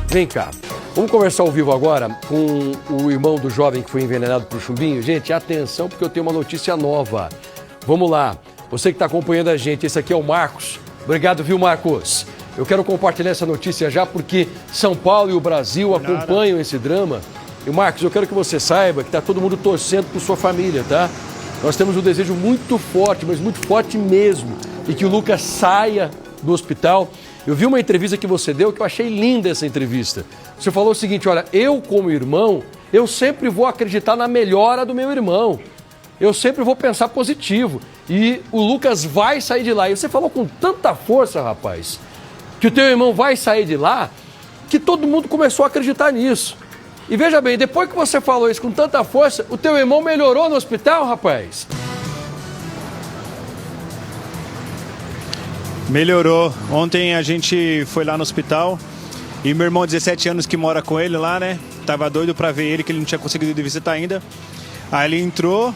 Vem cá. Vamos conversar ao vivo agora com o irmão do jovem que foi envenenado por chumbinho. Gente, atenção porque eu tenho uma notícia nova. Vamos lá. Você que está acompanhando a gente, esse aqui é o Marcos. Obrigado, viu, Marcos? Eu quero compartilhar essa notícia já porque São Paulo e o Brasil acompanham esse drama. E, Marcos, eu quero que você saiba que está todo mundo torcendo por sua família, tá? Nós temos um desejo muito forte, mas muito forte mesmo, de que o Lucas saia do hospital. Eu vi uma entrevista que você deu que eu achei linda essa entrevista. Você falou o seguinte, olha, eu como irmão, eu sempre vou acreditar na melhora do meu irmão. Eu sempre vou pensar positivo. E o Lucas vai sair de lá. E você falou com tanta força, rapaz, que o teu irmão vai sair de lá, que todo mundo começou a acreditar nisso. E veja bem, depois que você falou isso com tanta força, o teu irmão melhorou no hospital, rapaz? Melhorou. Ontem a gente foi lá no hospital e meu irmão, 17 anos, que mora com ele lá, né? Tava doido pra ver ele, que ele não tinha conseguido visitar ainda. Aí ele entrou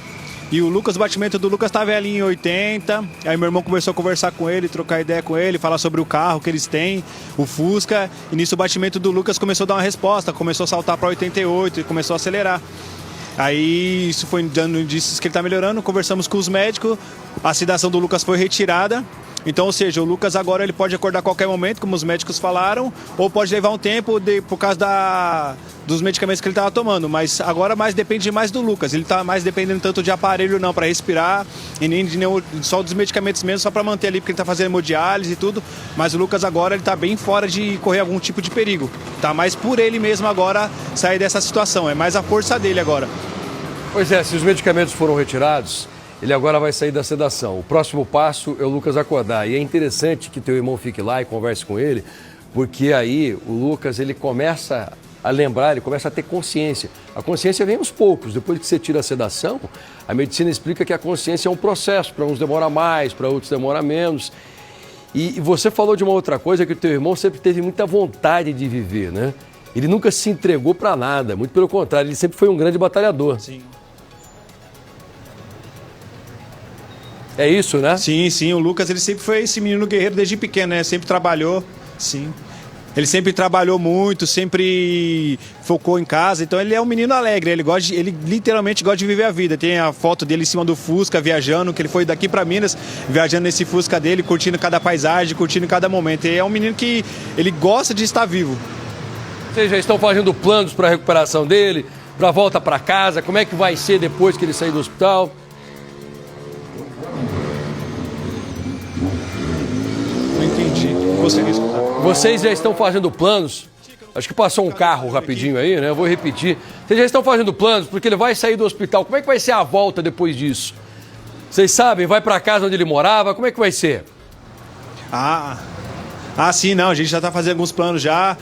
e o batimento do Lucas tava ali em 80. Aí meu irmão começou a conversar com ele, trocar ideia com ele, falar sobre o carro que eles têm, o Fusca. E nisso o batimento do Lucas começou a dar uma resposta, começou a saltar para 88 e começou a acelerar. Aí isso foi dando indícios que ele tá melhorando, conversamos com os médicos, a sedação do Lucas foi retirada. Então, ou seja, o Lucas agora ele pode acordar a qualquer momento, como os médicos falaram, ou pode levar um tempo por causa dos medicamentos que ele estava tomando. Mas agora depende mais do Lucas. Ele está mais dependendo tanto de aparelho não para respirar, e nem só dos medicamentos mesmo, só para manter ali, porque ele está fazendo hemodiálise e tudo. Mas o Lucas agora ele está bem fora de correr algum tipo de perigo. Está mais por ele mesmo agora sair dessa situação. É mais a força dele agora. Pois é, se os medicamentos foram retirados, ele agora vai sair da sedação. O próximo passo é o Lucas acordar. E é interessante que teu irmão fique lá e converse com ele, porque aí o Lucas ele começa a lembrar, ele começa a ter consciência. A consciência vem aos poucos. Depois que você tira a sedação, a medicina explica que a consciência é um processo. Para uns demora mais, para outros demora menos. E você falou de uma outra coisa, que o teu irmão sempre teve muita vontade de viver, né? Ele nunca se entregou para nada, muito pelo contrário, ele sempre foi um grande batalhador. Sim. É isso, né? Sim, sim. O Lucas, ele sempre foi esse menino guerreiro desde pequeno, né? Sempre trabalhou, sim. Ele sempre trabalhou muito, sempre focou em casa. Então ele é um menino alegre, ele literalmente gosta de viver a vida. Tem a foto dele em cima do Fusca, viajando, que ele foi daqui para Minas, viajando nesse Fusca dele, curtindo cada paisagem, curtindo cada momento. E é um menino que ele gosta de estar vivo. Vocês já estão fazendo planos para a recuperação dele, para a volta para casa? Como é que vai ser depois que ele sair do hospital? Vocês já estão fazendo planos? Acho que passou um carro rapidinho aí, né? Eu vou repetir. Vocês já estão fazendo planos porque ele vai sair do hospital. Como é que vai ser a volta depois disso? Vocês sabem? Vai para casa onde ele morava? Como é que vai ser? Sim, não. A gente já está fazendo alguns planos já.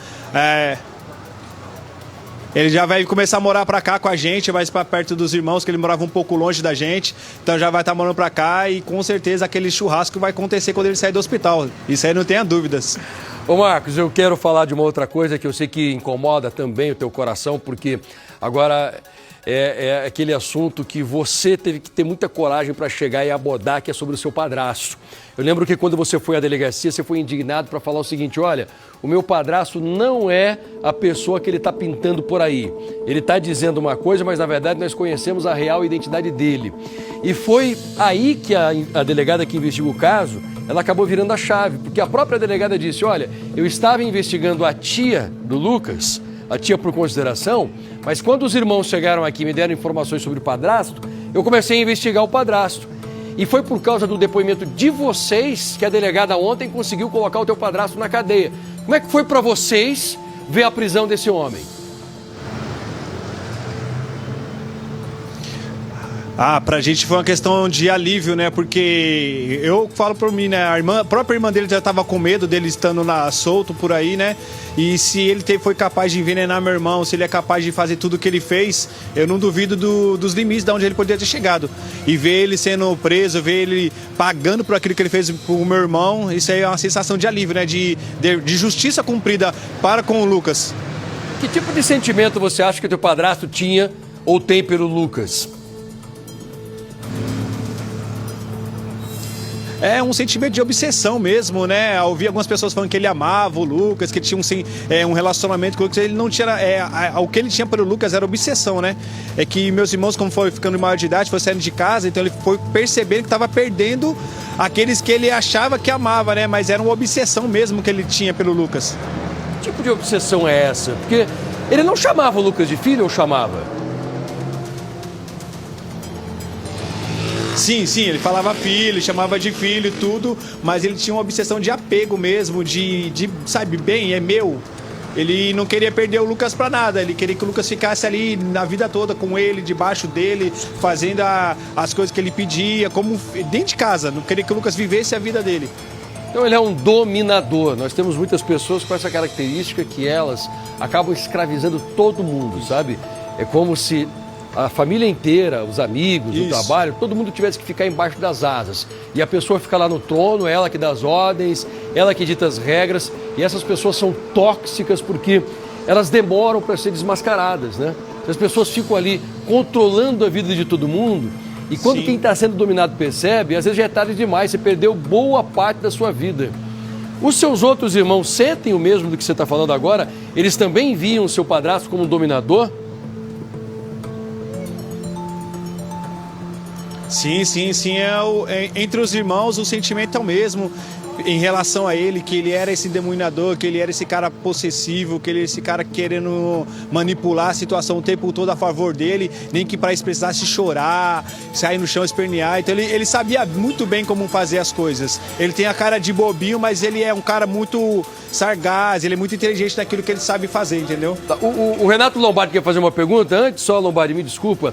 Ele já vai começar a morar pra cá com a gente, vai para perto dos irmãos, que ele morava um pouco longe da gente. Então já vai estar morando pra cá e com certeza aquele churrasco vai acontecer quando ele sair do hospital. Isso aí não tenha dúvidas. Ô Marcos, eu quero falar de uma outra coisa que eu sei que incomoda também o teu coração, porque agora é aquele assunto que você teve que ter muita coragem para chegar e abordar, que é sobre o seu padrasto. Eu lembro que quando você foi à delegacia, você foi indignado para falar o seguinte, olha, o meu padrasto não é a pessoa que ele está pintando por aí. Ele está dizendo uma coisa, mas na verdade nós conhecemos a real identidade dele. E foi aí que a delegada que investiga o caso, ela acabou virando a chave, porque a própria delegada disse, olha, eu estava investigando a tia do Lucas, a tia por consideração, mas quando os irmãos chegaram aqui e me deram informações sobre o padrasto, eu comecei a investigar o padrasto. E foi por causa do depoimento de vocês que a delegada ontem conseguiu colocar o teu padrasto na cadeia. Como é que foi para vocês ver a prisão desse homem? Pra gente foi uma questão de alívio, né? Porque eu falo por mim, né? A própria irmã dele já estava com medo dele estando solto por aí, né? E se ele foi capaz de envenenar meu irmão, se ele é capaz de fazer tudo o que ele fez, eu não duvido dos limites de onde ele poderia ter chegado. E ver ele sendo preso, ver ele pagando por aquilo que ele fez pro meu irmão, isso aí é uma sensação de alívio, né? De justiça cumprida para com o Lucas. Que tipo de sentimento você acha que o teu padrasto tinha ou tem pelo Lucas? é um sentimento de obsessão mesmo, né? Eu ouvi algumas pessoas falando que ele amava o Lucas, que ele tinha um relacionamento com o Lucas. Ele não tinha... o que ele tinha pelo Lucas era obsessão, né? É que meus irmãos, como foi ficando maior de idade, foi saindo de casa, então ele foi percebendo que estava perdendo aqueles que ele achava que amava, né? Mas era uma obsessão mesmo que ele tinha pelo Lucas. Que tipo de obsessão é essa? Porque ele não chamava o Lucas de filho ou chamava? Sim, ele falava filho, chamava de filho e tudo, mas ele tinha uma obsessão de apego mesmo, sabe, bem, é meu. Ele não queria perder o Lucas pra nada, ele queria que o Lucas ficasse ali na vida toda com ele, debaixo dele, fazendo as coisas que ele pedia, como dentro de casa, não queria que o Lucas vivesse a vida dele. Então ele é um dominador. Nós temos muitas pessoas com essa característica que elas acabam escravizando todo mundo, sabe? É como se a família inteira, os amigos, o trabalho, todo mundo tivesse que ficar embaixo das asas. E a pessoa fica lá no trono, ela que dá as ordens, ela que dita as regras. E essas pessoas são tóxicas porque elas demoram para ser desmascaradas, né? As pessoas ficam ali controlando a vida de todo mundo. E quando quem está sendo dominado percebe, às vezes já é tarde demais, você perdeu boa parte da sua vida. Os seus outros irmãos sentem o mesmo do que você está falando agora? Eles também viam o seu padrasto como um dominador? Sim. Entre os irmãos o sentimento é o mesmo em relação a ele, que ele era esse demonador, que ele era esse cara possessivo, que ele era esse cara querendo manipular a situação o tempo todo a favor dele, nem que para isso precisasse chorar, sair no chão, espernear. Então ele sabia muito bem como fazer as coisas. Ele tem a cara de bobinho, mas ele é um cara muito sagaz, ele é muito inteligente naquilo que ele sabe fazer, entendeu? O Renato Lombardi quer fazer uma pergunta. Antes só, Lombardi, me desculpa.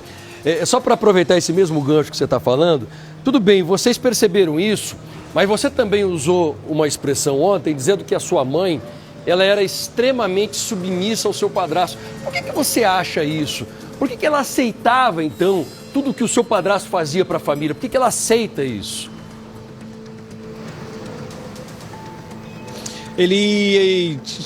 Só para aproveitar esse mesmo gancho que você está falando, tudo bem, vocês perceberam isso, mas você também usou uma expressão ontem dizendo que a sua mãe, ela era extremamente submissa ao seu padrasto. Por que você acha isso? Por que ela aceitava, então, tudo que o seu padrasto fazia para a família? Por que ela aceita isso?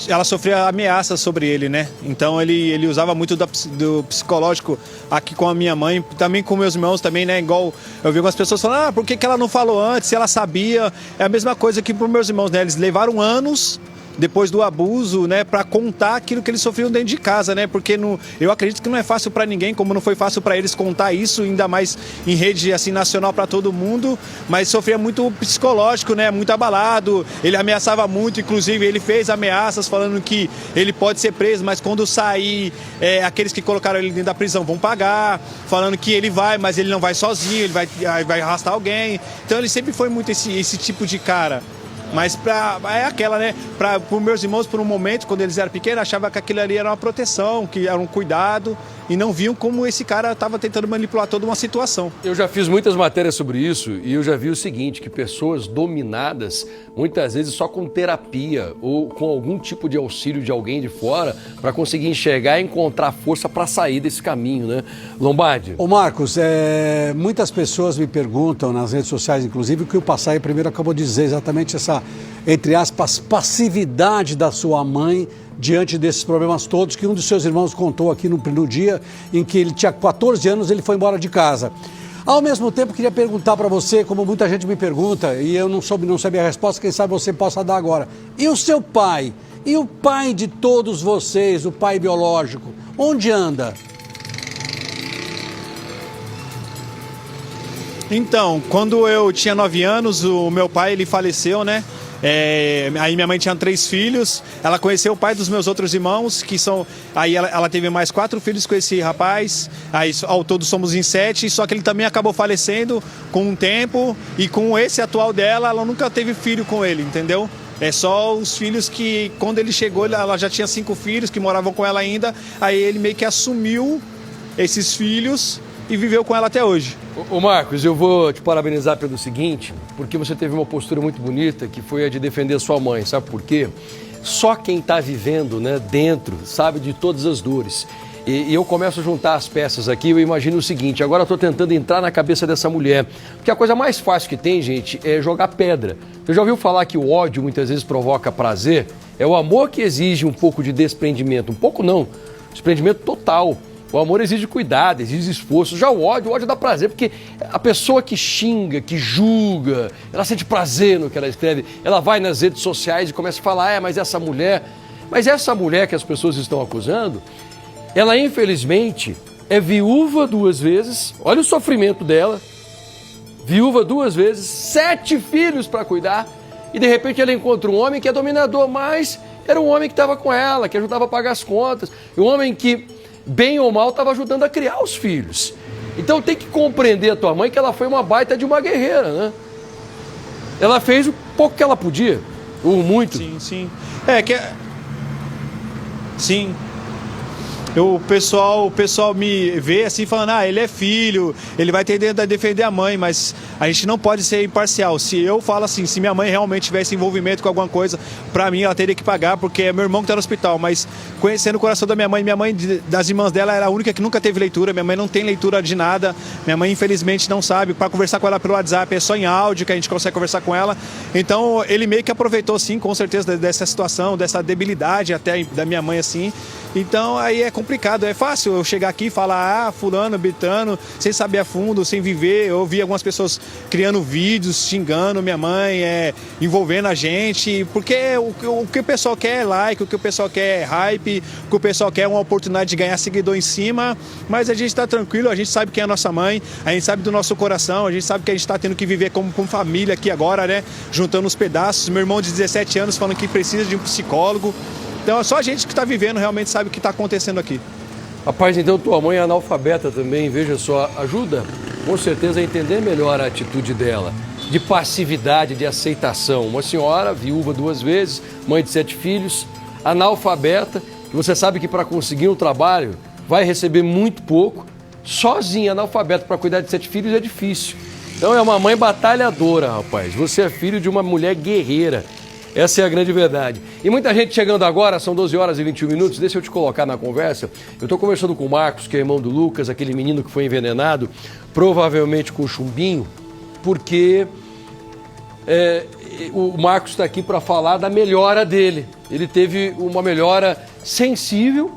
Ela sofria ameaças sobre ele, né? Então ele usava muito do psicológico aqui com a minha mãe, também com meus irmãos também, né? Igual eu vi algumas pessoas falando, por que ela não falou antes, se ela sabia? É a mesma coisa que para os meus irmãos, né? Eles levaram anos depois do abuso, né, para contar aquilo que eles sofriam dentro de casa, né? Porque eu acredito que não é fácil para ninguém, como não foi fácil para eles contar isso, ainda mais em rede assim nacional para todo mundo, mas sofria muito psicológico, né? Muito abalado. Ele ameaçava muito, inclusive ele fez ameaças falando que ele pode ser preso, mas quando sair, aqueles que colocaram ele dentro da prisão vão pagar, falando que ele vai, mas ele não vai sozinho, ele vai arrastar alguém. Então ele sempre foi muito esse tipo de cara. Mas é aquela, né? Para os meus irmãos, por um momento, quando eles eram pequenos, achavam que aquilo ali era uma proteção, que era um cuidado, e não viam como esse cara estava tentando manipular toda uma situação. Eu já fiz muitas matérias sobre isso e eu já vi o seguinte, que pessoas dominadas, muitas vezes só com terapia ou com algum tipo de auxílio de alguém de fora, para conseguir enxergar e encontrar força para sair desse caminho, né? Lombardi. Ô Marcos, muitas pessoas me perguntam nas redes sociais, inclusive, o que o Passaia primeiro acabou de dizer, exatamente essa, entre aspas, passividade da sua mãe diante desses problemas todos, que um dos seus irmãos contou aqui no dia em que ele tinha 14 anos, ele foi embora de casa. Ao mesmo tempo, queria perguntar para você, como muita gente me pergunta, e eu não sabia a resposta, quem sabe você possa dar agora. E o seu pai? E o pai de todos vocês, o pai biológico? Onde anda? Então, quando eu tinha 9 anos, o meu pai, ele faleceu, né? Aí minha mãe tinha 3 filhos, ela conheceu o pai dos meus outros irmãos, que são... Aí ela teve mais 4 filhos com esse rapaz, aí ao todo somos em 7, só que ele também acabou falecendo com um tempo, e com esse atual dela, ela nunca teve filho com ele, entendeu? É só os filhos que, quando ele chegou, ela já tinha 5 filhos que moravam com ela ainda, aí ele meio que assumiu esses filhos e viveu com ela até hoje. Ô Marcos, eu vou te parabenizar pelo seguinte, porque você teve uma postura muito bonita, que foi a de defender sua mãe, sabe por quê? Só quem está vivendo, né, dentro sabe de todas as dores. E eu começo a juntar as peças aqui, eu imagino o seguinte, agora eu estou tentando entrar na cabeça dessa mulher, porque a coisa mais fácil que tem, gente, é jogar pedra. Você já ouviu falar que o ódio muitas vezes provoca prazer? É o amor que exige um pouco de desprendimento, um pouco não, desprendimento total. O amor exige cuidado, exige esforço. Já o ódio dá prazer, porque a pessoa que xinga, que julga, ela sente prazer no que ela escreve. Ela vai nas redes sociais e começa a falar, mas essa mulher que as pessoas estão acusando, ela infelizmente é viúva 2 vezes, olha o sofrimento dela, viúva 2 vezes, 7 filhos para cuidar, e de repente ela encontra um homem que é dominador, mas era um homem que estava com ela, que ajudava a pagar as contas, um homem que, bem ou mal, estava ajudando a criar os filhos. Então tem que compreender a tua mãe que ela foi uma baita de uma guerreira, né? Ela fez o pouco que ela podia, ou muito. Sim, sim. Sim. O pessoal me vê assim falando, ele é filho, ele vai ter que defender a mãe, mas a gente não pode ser imparcial. Se eu falo assim, se minha mãe realmente tivesse envolvimento com alguma coisa, pra mim ela teria que pagar, porque é meu irmão que tá no hospital, mas conhecendo o coração da minha mãe, das irmãs dela, era a única que nunca teve leitura, minha mãe não tem leitura de nada, minha mãe infelizmente não sabe, para conversar com ela pelo WhatsApp é só em áudio que a gente consegue conversar com ela, então ele meio que aproveitou sim, com certeza, dessa situação, dessa debilidade até da minha mãe assim. Então aí é complicado, é fácil eu chegar aqui e falar, fulano, bitano, sem saber a fundo, sem viver. Eu vi algumas pessoas criando vídeos, xingando minha mãe, envolvendo a gente, porque o que o pessoal quer é like, o que o pessoal quer é hype, o que o pessoal quer é uma oportunidade de ganhar seguidor em cima, mas a gente está tranquilo, a gente sabe quem é a nossa mãe, a gente sabe do nosso coração, a gente sabe que a gente está tendo que viver como família aqui agora, né, juntando os pedaços. Meu irmão de 17 anos falando que precisa de um psicólogo. Então é só a gente que está vivendo realmente sabe o que está acontecendo aqui. Rapaz, então tua mãe é analfabeta também, veja só, ajuda com certeza a entender melhor a atitude dela, de passividade, de aceitação. Uma senhora, viúva 2 vezes, mãe de 7 filhos, analfabeta, que você sabe que para conseguir um trabalho vai receber muito pouco, sozinha, analfabeta, para cuidar de 7 filhos é difícil. Então é uma mãe batalhadora, rapaz, você é filho de uma mulher guerreira. Essa é a grande verdade. E muita gente chegando agora, são 12 horas e 21 minutos, deixa eu te colocar na conversa. Eu estou conversando com o Marcos, que é irmão do Lucas, aquele menino que foi envenenado, provavelmente com chumbinho, porque o Marcos está aqui para falar da melhora dele. Ele teve uma melhora sensível,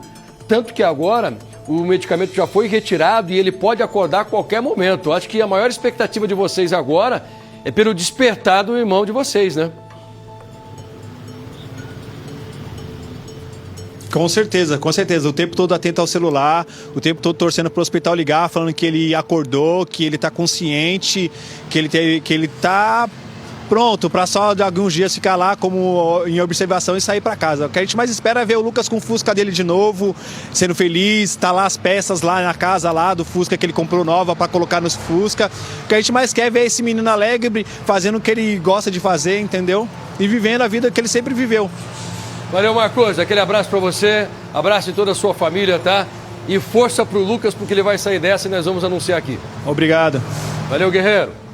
tanto que agora o medicamento já foi retirado e ele pode acordar a qualquer momento. Eu acho que a maior expectativa de vocês agora é pelo despertar do irmão de vocês, né? Com certeza, com certeza. O tempo todo atento ao celular, o tempo todo torcendo para o hospital ligar, falando que ele acordou, que ele está consciente, que ele está pronto para só de alguns dias ficar lá como em observação e sair para casa. O que a gente mais espera é ver o Lucas com o Fusca dele de novo, sendo feliz, tá lá as peças lá na casa lá do Fusca que ele comprou nova para colocar nos Fusca. O que a gente mais quer é ver esse menino alegre, fazendo o que ele gosta de fazer, entendeu? E vivendo a vida que ele sempre viveu. Valeu, Marcos. Aquele abraço pra você, abraço em toda a sua família, tá? E força pro Lucas, porque ele vai sair dessa e nós vamos anunciar aqui. Obrigado. Valeu, guerreiro.